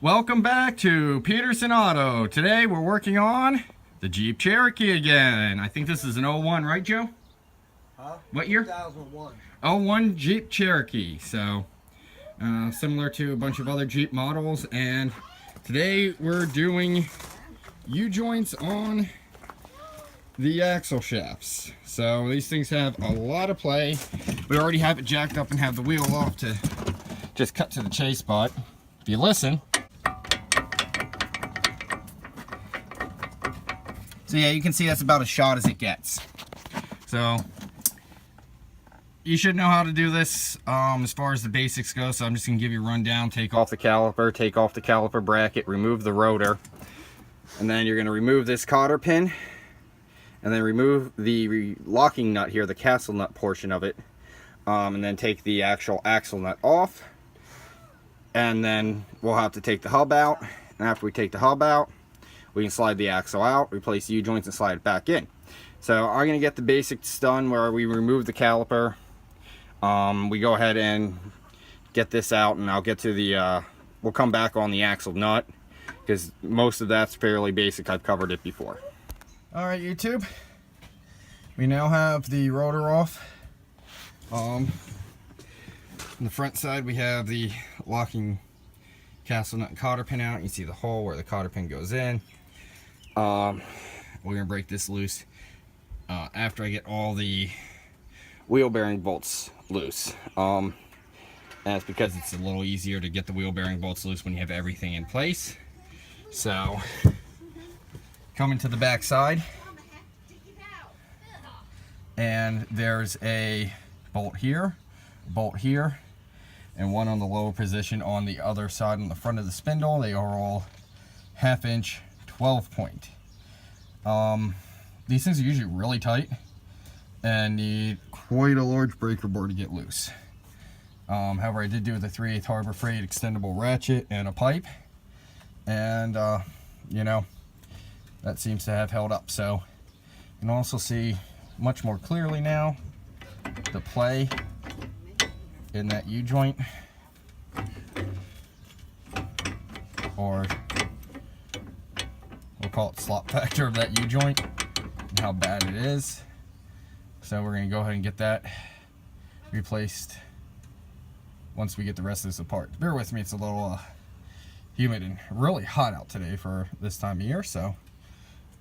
Welcome back to Peterson Auto. Today we're working on the Jeep Cherokee again. I think this is an '01, right, Joe? Huh? What year? 2001. '01 Jeep Cherokee. So similar to a bunch of other Jeep models, and today we're doing U-joints on the axle shafts. So these things have a lot of play. We already have it jacked up and have the wheel off to just cut to the chase, but if you listen. So yeah, you can see that's about as shot as it gets. So you should know how to do this as far as the basics go. So I'm just gonna give you a rundown. Take off the caliper, take off the caliper bracket, remove the rotor, and then you're gonna remove this cotter pin, and then remove the locking nut here, the castle nut portion of it, and then take the actual axle nut off, and then we'll have to take the hub out. And after we take the hub out, we can slide the axle out, replace the U-joints, and slide it back in. So I'm going to get the basics done where we remove the caliper. We go ahead and get this out, and I'll get to the, we'll come back on the axle nut, because most of that's fairly basic. I've covered it before. Alright, YouTube. We now have the rotor off. On the front side, we have the locking castle nut and cotter pin out. You see the hole where the cotter pin goes in. We're gonna break this loose after I get all the wheel bearing bolts loose. And that's because it's a little easier to get the wheel bearing bolts loose when you have everything in place. So, coming to the back side, and there's a bolt here, and one on the lower position on the other side on the front of the spindle. They are all 1/2 inch 12 point. These things are usually really tight and need quite a large breaker board to get loose. However, I did do with a 3/8 Harbor Freight extendable ratchet and a pipe, and you know, that seems to have held up. So you can also see much more clearly now the play in that U-joint, or we'll call it slop factor of that U-joint, and how bad it is. So we're going to go ahead and get that replaced once we get the rest of this apart. Bear with me, it's a little humid and really hot out today for this time of year, so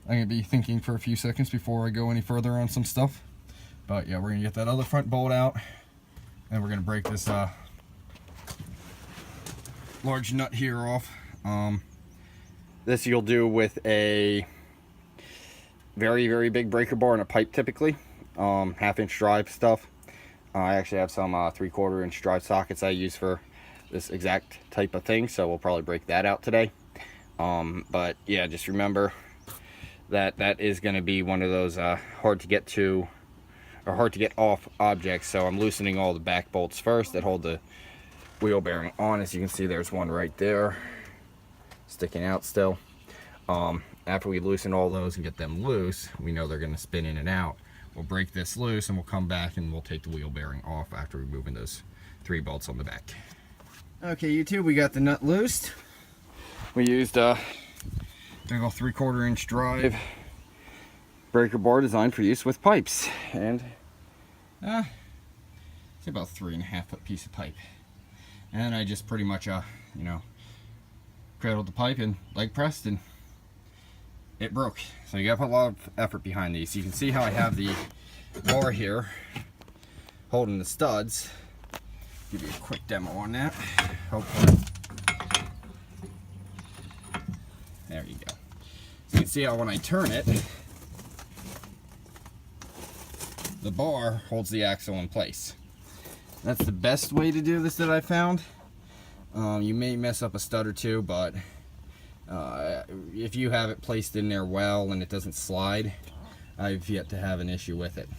I'm going to be thinking for a few seconds before I go any further on some stuff. But yeah, we're going to get that other front bolt out, and we're going to break this large nut here off. This you'll do with a very, very big breaker bar and a pipe typically. 1/2 inch drive stuff. I actually have some 3/4 inch drive sockets I use for this exact type of thing, so we'll probably break that out today. But yeah, just remember that that is going to be one of those hard to get to or hard to get off objects. So I'm loosening all the back bolts first that hold the wheel bearing on. As you can see, there's one right there sticking out still. After we loosen all those and get them loose, we know they're going to spin in and out. We'll break this loose and we'll come back and we'll take the wheel bearing off after removing those 3 bolts on the back. Okay, YouTube, we got the nut loosed. We used a big old 3/4 inch drive breaker bar designed for use with pipes, and it's about 3.5 foot piece of pipe. And I just pretty much you know, cradled the pipe and leg pressed, and it broke. So you gotta put a lot of effort behind these. You can see how I have the bar here holding the studs. Give you a quick demo on that, hopefully. There you go. So you can see how when I turn it, the bar holds the axle in place. That's the best way to do this that I found. You may mess up a stud or two, but if you have it placed in there well and it doesn't slide, I've yet to have an issue with it.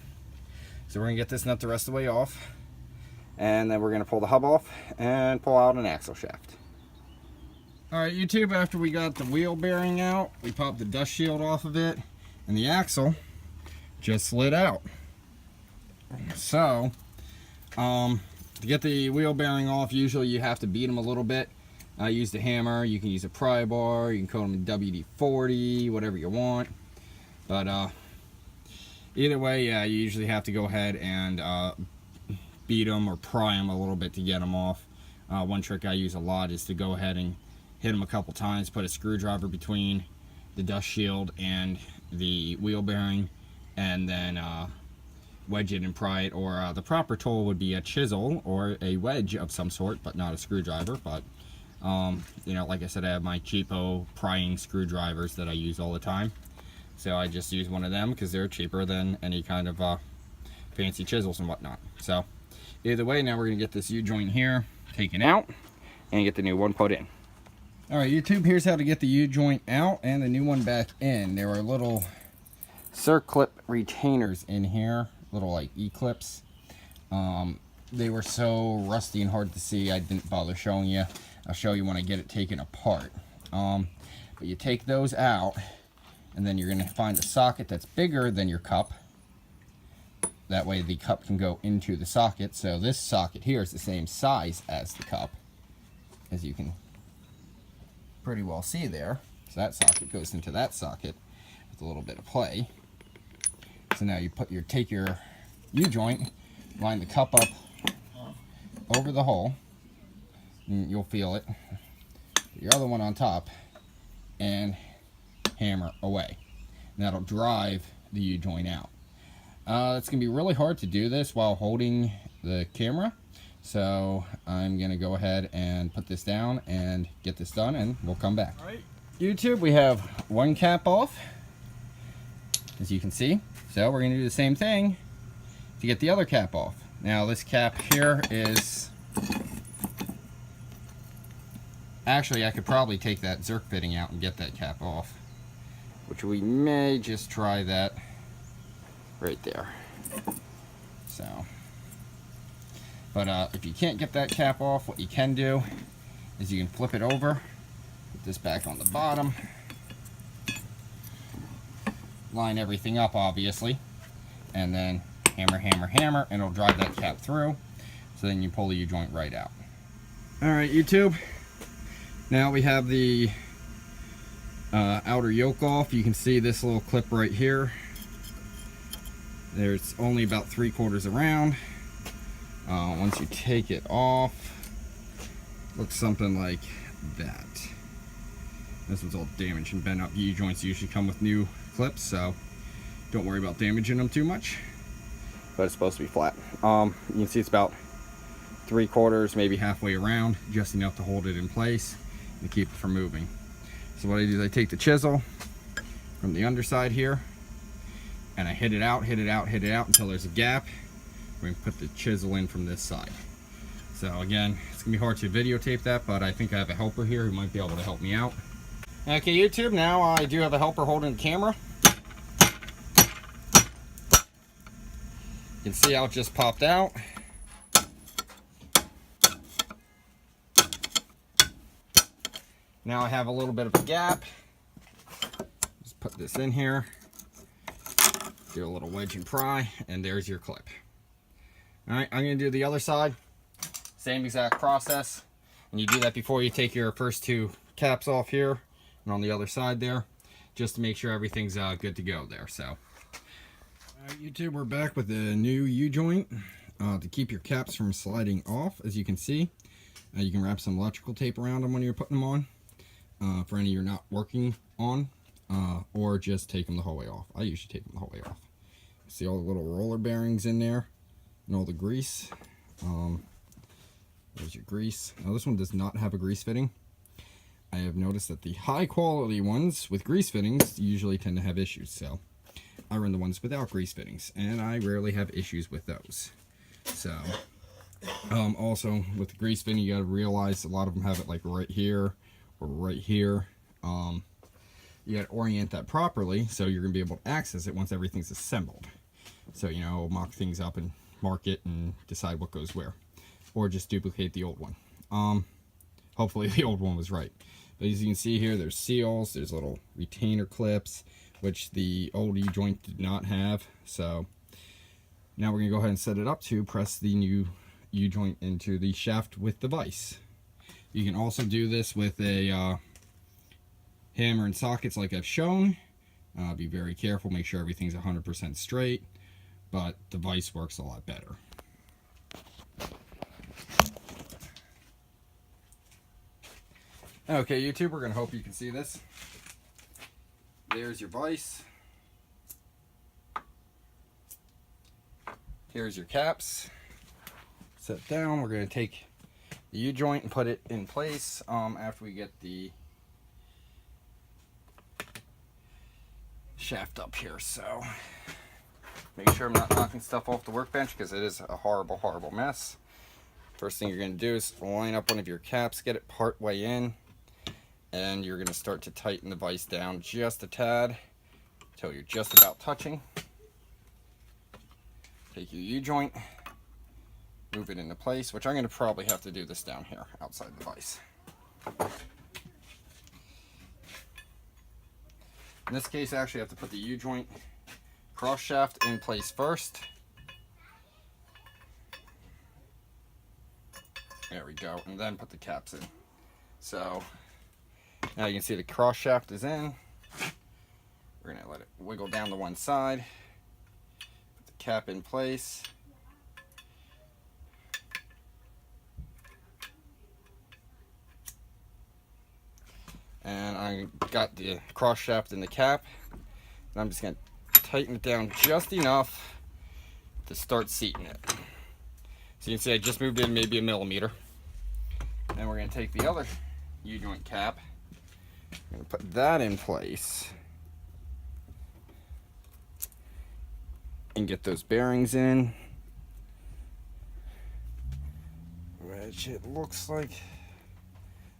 So we're going to get this nut the rest of the way off, and then we're going to pull the hub off and pull out an axle shaft. Alright, YouTube, after we got the wheel bearing out, we popped the dust shield off of it, and the axle just slid out. So, to get the wheel bearing off, usually you have to beat them a little bit I used a hammer. You can use a pry bar. You can coat them in WD-40, whatever you want. But either way, yeah, you usually have to go ahead and beat them or pry them a little bit to get them off. One trick I use a lot is to go ahead and hit them a couple times, put a screwdriver between the dust shield and the wheel bearing, and then wedge it and pry it. Or the proper tool would be a chisel or a wedge of some sort, but not a screwdriver. But you know, like I said, I have my cheapo prying screwdrivers that I use all the time, so I just use one of them because they're cheaper than any kind of fancy chisels and whatnot. So either way, now we're gonna get this U-joint here taken out and get the new one put in. All right, YouTube, here's how to get the U-joint out and the new one back in. There are little circlip retainers in here, little like E-clips. They were so rusty and hard to see, I didn't bother showing you. I'll show you when I get it taken apart. But you take those out, and then you're going to find a socket that's bigger than your cup. That way the cup can go into the socket. So this socket here is the same size as the cup, as you can pretty well see there. So that socket goes into that socket with a little bit of play. So now you take your U-joint, line the cup up over the hole, and you'll feel it. Put your other one on top and hammer away. And that'll drive the U-joint out. It's going to be really hard to do this while holding the camera. So I'm going to go ahead and put this down and get this done, and we'll come back. All right, YouTube, we have one cap off, as you can see. So we're going to do the same thing to get the other cap off. Now this cap here is... Actually, I could probably take that Zerk fitting out and get that cap off, which we may just try that right there. So, but if you can't get that cap off, what you can do is you can flip it over, put this back on the bottom, line everything up obviously, and then hammer, hammer, hammer, and it'll drive that cap through. So then you pull the U-joint right out. All right, YouTube. Now we have the outer yoke off. You can see this little clip right here. There's only about 3/4 around. Once you take it off, looks something like that. This one's all damaged and bent up. U-joints usually come with new clips, so don't worry about damaging them too much. But it's supposed to be flat. You can see it's about 3/4, maybe halfway around, just enough to hold it in place and keep it from moving. So what I do is I take the chisel from the underside here, and I hit it out, hit it out, hit it out until there's a gap. We're gonna put the chisel in from this side. So again, it's gonna be hard to videotape that, but I think I have a helper here who might be able to help me out. Okay, YouTube, now I do have a helper holding the camera. You can see how it just popped out. Now I have a little bit of a gap. Just put this in here. Do a little wedge and pry, and there's your clip. Alright, I'm going to do the other side. Same exact process. And you do that before you take your first two caps off here and on the other side there, just to make sure everything's good to go there. So, alright, YouTube, we're back with the new U-joint to keep your caps from sliding off. As you can see, you can wrap some electrical tape around them when you're putting them on. For any you're not working on, or just take them the whole way off. I usually take them the whole way off. See all the little roller bearings in there and all the grease. There's your grease. Now this one does not have a grease fitting. I have noticed that the high quality ones with grease fittings usually tend to have issues, so I run the ones without grease fittings, and I rarely have issues with those. So also with the grease fitting, you got to realize a lot of them have it like right here or right here. You got to orient that properly so you're going to be able to access it once everything's assembled. So, you know, mock things up and mark it and decide what goes where. Or just duplicate the old one. Hopefully the old one was right. But as you can see here, there's seals, there's little retainer clips, which the old U-joint did not have. So now we're going to go ahead and set it up to press the new U-joint into the shaft with the vise. You can also do this with a hammer and sockets like I've shown. Be very careful, make sure everything's 100% straight, but the vise works a lot better. Okay, YouTube, we're going to hope you can see this. There's your vise. Here's your caps. Set down. We're going to take the U-joint and put it in place after we get the shaft up here. So make sure I'm not knocking stuff off the workbench because it is a horrible, horrible mess. First thing you're going to do is line up one of your caps, get it part way in, and you're going to start to tighten the vise down just a tad until you're just about touching. Take your U-joint, move it into place, which I'm going to probably have to do this down here outside the vise. In this case, I actually have to put the U-joint cross shaft in place first. There we go, and then put the caps in. So now you can see the cross shaft is in. We're going to let it wiggle down to one side. Put the cap in place. And I got the cross shaft in the cap. And I'm just going to tighten it down just enough to start seating it. So you can see I just moved in maybe a millimeter. Then we're going to take the other U-joint cap. I'm going to put that in place. And get those bearings in. Which it looks like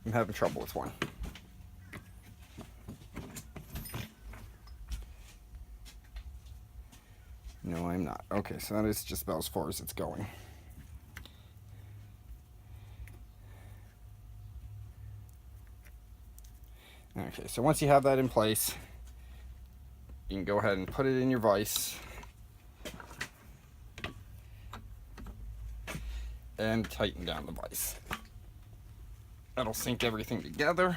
I'm having trouble with one. No, I'm not. Okay, so that is just about as far as it's going. Okay, so once you have that in place, you can go ahead and put it in your vise and tighten down the vise. That'll sink everything together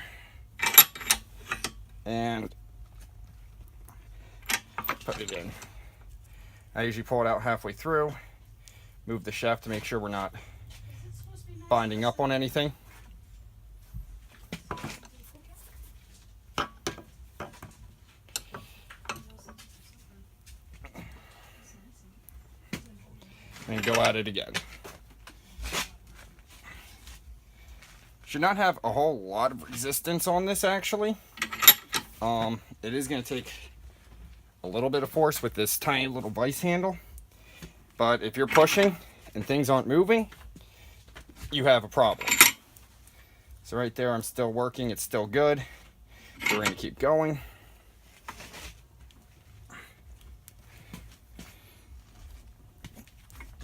and put it in. I usually pull it out halfway through, move the shaft to make sure we're not binding up on anything. And go at it again. Should not have a whole lot of resistance on this actually. It is going to take a little bit of force with this tiny little vise handle, but if you're pushing and things aren't moving, you have a problem. So right there, I'm still working, it's still good. So we're going to keep going.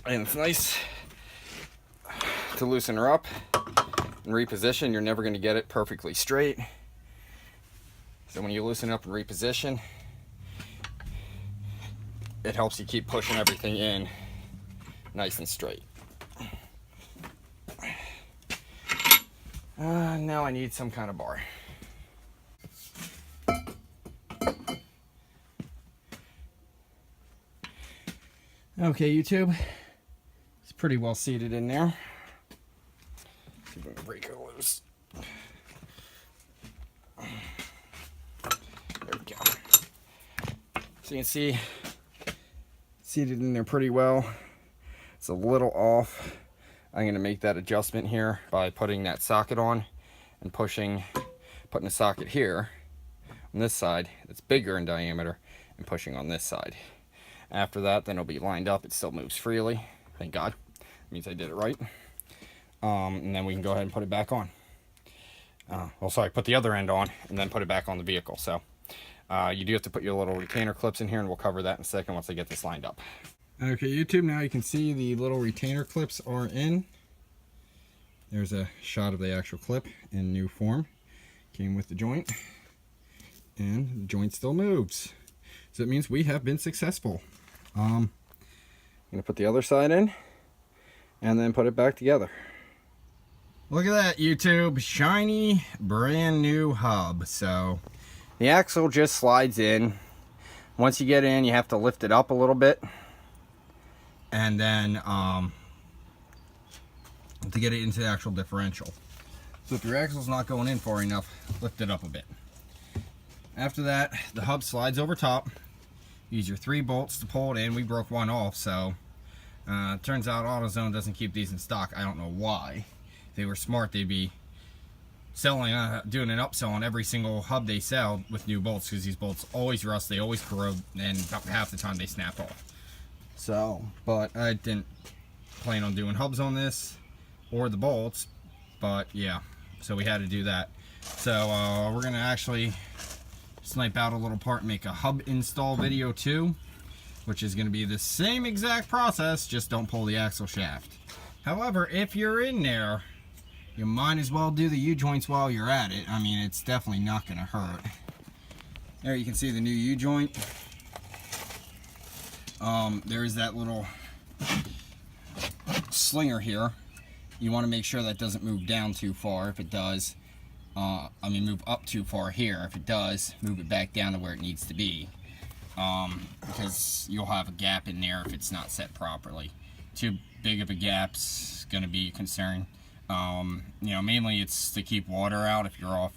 And it's nice to loosen her up and reposition. You're never going to get it perfectly straight. So when you loosen up and reposition, it helps you keep pushing everything in nice and straight. Now I need some kind of bar. Okay, YouTube. It's pretty well seated in there. See if we can break it loose. There we go. So you can see seated in there pretty well. It's a little off. I'm going to make that adjustment here by putting that socket on and putting a socket here on this side that's bigger in diameter and pushing on this side. After that, then it'll be lined up. It still moves freely. Thank God. It means I did it right. And then we can go ahead and put it back on. Put the other end on and then put it back on the vehicle. So you do have to put your little retainer clips in here, and we'll cover that in a second once I get this lined up. Okay, YouTube, now you can see the little retainer clips are in. There's a shot of the actual clip in new form. Came with the joint, and the joint still moves. So it means we have been successful. I'm going to put the other side in, and then put it back together. Look at that, YouTube. Shiny, brand new hub. So the axle just slides in. Once you get in, you have to lift it up a little bit. And then to get it into the actual differential. So if your axle's not going in far enough, lift it up a bit. After that, the hub slides over top. Use your 3 bolts to pull it in. We broke one off, so turns out AutoZone doesn't keep these in stock. I don't know why. If they were smart, they'd be selling, doing an upsell on every single hub they sell with new bolts, because these bolts always rust, they always corrode, and about half the time they snap off. So, but I didn't plan on doing hubs on this or the bolts, but yeah, so we had to do that. So we're gonna actually snipe out a little part and make a hub install video too, which is gonna be the same exact process, just don't pull the axle shaft. However, if you're in there, you might as well do the U-joints while you're at it. I mean, it's definitely not gonna hurt. There you can see the new U-joint. There is that little slinger here. You want to make sure that doesn't move down too far. If it does, move up too far here. If it does, move it back down to where it needs to be, because you'll have a gap in there if it's not set properly. Too big of a gap's going to be a concern. You know, mainly it's to keep water out if you're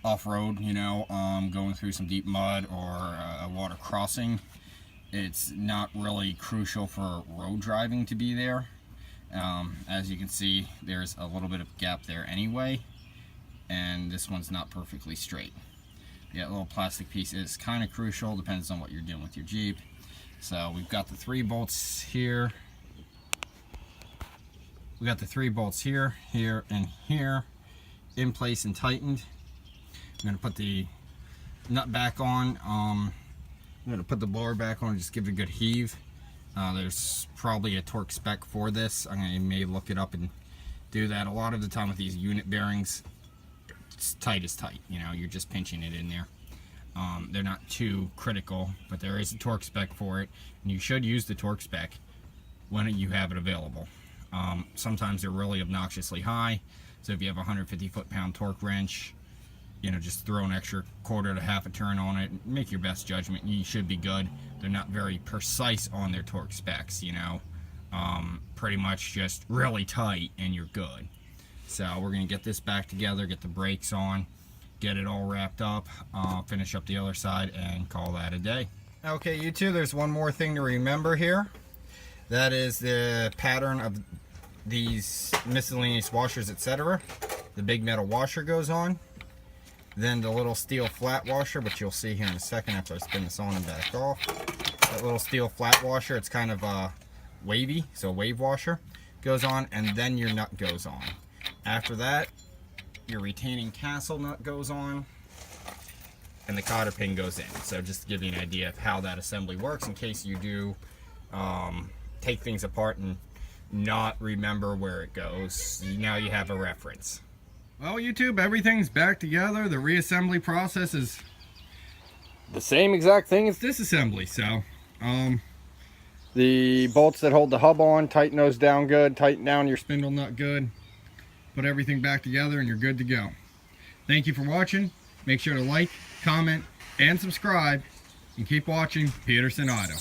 off-road, you know, going through some deep mud or a water crossing. It's not really crucial for road driving to be there. As you can see, there's a little bit of gap there anyway, and this one's not perfectly straight. Yeah, little plastic piece is kind of crucial, depends on what you're doing with your Jeep. So we've got the 3 bolts here. We got the 3 bolts here, here, and here in place and tightened. I'm going to put the nut back on. I'm going to put the blower back on and just give it a good heave. There's probably a torque spec for this. I may look it up and do that. A lot of the time with these unit bearings, it's tight as tight. You know, you're just pinching it in there. They're not too critical, but there is a torque spec for it, and you should use the torque spec when you have it available. Sometimes they're really obnoxiously high, so if you have a 150 foot-pound torque wrench, you know, just throw an extra quarter to half a turn on it, make your best judgment, you should be good. They're not very precise on their torque specs, you know, pretty much just really tight and you're good. So we're gonna get this back together, get the brakes on, get it all wrapped up, finish up the other side, and call that a day. Okay, YouTube, there's one more thing to remember here. That is the pattern of these miscellaneous washers, etc. The big metal washer goes on, then the little steel flat washer, which you'll see here in a second after I spin this on and back off. That little steel flat washer, it's kind of wavy, so a wave washer goes on, and then your nut goes on. After that, your retaining castle nut goes on, and the cotter pin goes in. So just to give you an idea of how that assembly works in case you do take things apart and not remember where it goes. Now you have a reference. Well, YouTube, everything's back together. The reassembly process is the same exact thing as disassembly. So the bolts that hold the hub on, tighten those down good, tighten down your spindle nut good, put everything back together, and you're good to go. Thank you for watching. Make sure to like, comment, and subscribe, and keep watching Peterson Auto.